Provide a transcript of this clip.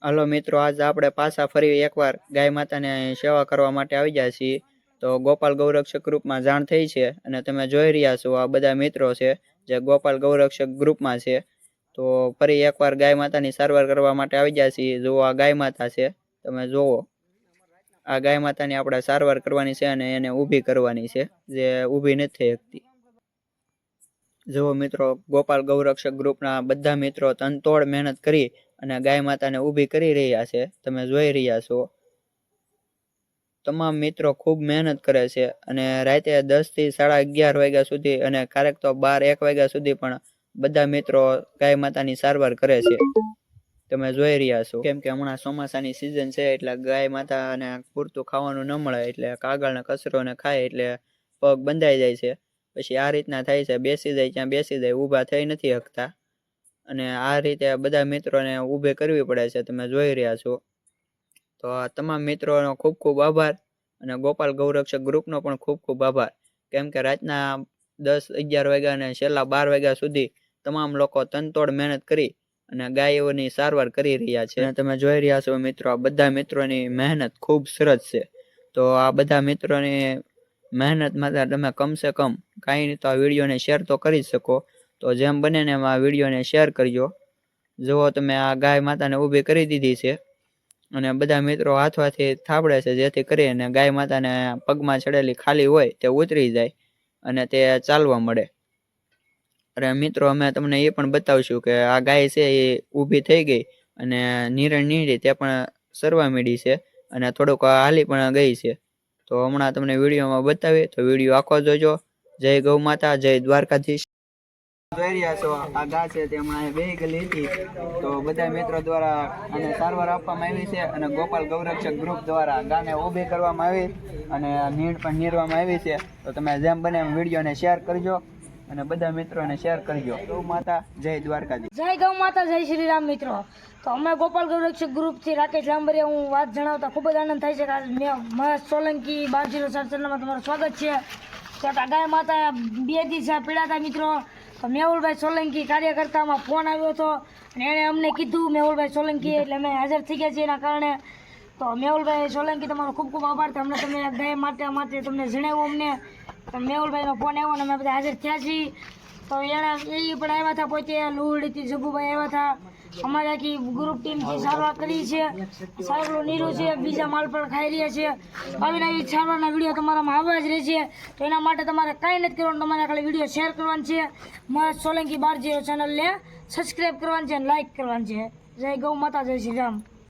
હાલો મિત્રો, આજ આપણે પાછા ફરી એકવાર ગાય માતાને સેવા કરવા માટે આવી ગયા છીએ. તો ગોપાલ ગૌરક્ષક ગ્રુપમાં જાણ થઈ છે અને તમે જોઈ રહ્યા છો આ બધા મિત્રો છે જે ગોપાલ ગૌરક્ષક ગ્રુપમાં છે. તો ફરી એકવાર ગાય માતાની સારવાર કરવા માટે આવી ગયા છીએ. જો આ ગાય માતા છે, તમે જોવો આ ગાય માતાની આપણે સારવાર કરવાની છે અને એને ઊભી કરવાની છે, જે ઊભી નથી થઈ શકતી. જો મિત્રો, ગોપાલ ગૌરક્ષક ગ્રુપના બધા મિત્રો તનતોડ મહેનત કરી અને ગાય માતાને ઊભી કરી રહ્યા છે. તમે જોઈ રહ્યા છો તમામ મિત્રો ખૂબ મહેનત કરે છે અને રાતે 10 થી 11:30 વાગ્યા સુધી અને ક્યારેક તો 12-1 વાગ્યા સુધી પણ બધા મિત્રો ગાય માતાની સારવાર કરે છે. તમે જોઈ રહ્યા છો, કેમ કે હમણાં ચોમાસાની સિઝન છે એટલે ગાય માતાને પૂરતું ખાવાનું ન મળે એટલે કાગળને કચરોને ખાય એટલે પગ બંધાઈ જાય છે. પછી આ રીતના થાય છે, બેસી જાય ત્યાં બેસી જાય, ઊભા થઈ નથી શકતા અને આ રીતે બધા મિત્રોને ઊભે કરવી પડે છે. તમે જોઈ રહ્યા છો. તો આ તમામ મિત્રોનો ખૂબ ખૂબ આભાર અને ગોપાલ ગૌરક્ષક ગ્રુપનો પણ ખૂબ ખૂબ આભાર, કેમ કે રાતના 10-11 વાગ્યા અને છેલ્લા 12 વાગ્યા સુધી તમામ લોકો તનતોડ મહેનત કરી અને ગાયોની સારવાર કરી રહ્યા છે. અને તમે જોઈ રહ્યા છો મિત્રો, આ બધા મિત્રોની મહેનત ખૂબ સરસ છે. તો આ બધા મિત્રોની મહેનત માટે તમે કમસે કમ કાંઈ નહીં તો આ વિડીયોને શેર તો કરી શકો. તો જેમ બને ને એમ આ વિડીયોને શેર કરજો. જુઓ, તમે આ ગાય માતાને ઊભી કરી દીધી છે અને બધા મિત્રો હાથવાથી થાબડે છે, જેથી કરીને ગાય માતાને પગમાં ચડેલી ખાલી હોય તે ઉતરી જાય અને તે ચાલવા મળે. અરે મિત્રો, અમે તમને એ પણ બતાવશું કે આ ગાય છે એ ઊભી થઈ ગઈ અને નીરણ નીંડી તે પણ સરવા માંડી છે અને થોડુંક હાલી પણ ગઈ છે. તો હમણાં તમને વિડીયોમાં બતાવીએ, તો વિડીયો આખો જોજો. જય ગૌ માતા, જય દ્વારકાધીશ. જોઈ રહ્યા છો આ ગા છે તે હમણાં બેહી ગયેલી હતી, તો બધા મિત્રો દ્વારા આને સારવાર આપવામાં આવી છે અને ગોપાલ ગૌરક્ષક ગ્રુપ દ્વારા ગાને ઊભી કરવામાં આવી અને નીણ પણ નીરવામાં આવી છે. તો તમે જેમ બને એમ વિડીયોને શેર કરજો અને બધા મિત્રોને શેર કરજો. ગૌ માતા, જય દ્વારકાધીશ. જય ગૌ માતા, જય શ્રી રામ. મિત્રો, તો અમે ગોપાલ ગૌરક્ષક ગ્રુપથી રાકેશ લાંબરિયા હું વાત જણાવતા ખૂબ જ આનંદ થાય છે કે મહેશ સોલંકી 1207 ચેનલમાં તમારું સ્વાગત છે. તો ગાય માતા 2 દિવસ પીડાતા મિત્રો, તો મેહુલભાઈ સોલંકી કાર્યકર્તામાં ફોન આવ્યો હતો અને એણે અમને કીધું મેહુલભાઈ સોલંકી, એટલે અમે હાજર થઈ ગયા છીએ એના કારણે. તો મેહુલભાઈ સોલંકી, તમારો ખૂબ ખૂબ આભાર. તમને ગાય માટે તમને જણાવ્યું અમને. તો મેહુલભાઈનો ફોન આવ્યો અને અમે બધા હાજર થયા છીએ. તો એ પણ આવ્યા હતા, પોતે લુહડીથી જગુભાઈ આવ્યા હતા. અમારે આખી ગ્રુપ ટીમથી સારવાર કરી છે. સારું નીરું છે, બીજા માલ પણ ખાઈ રહ્યા છે. આવી નવી સારવારના વિડીયો તમારામાં આવવા જ રહેશે. તો એના માટે તમારે કાંઈ નથી કરવાનું, તમારે ખાલી વિડીયો શેર કરવાનું છે. મહેશ સોલંકી 1207 ચેનલને સબસ્ક્રાઈબ કરવાની છે અને લાઈક કરવાની છે. જય ગૌ માતા, જય શ્રી રામ.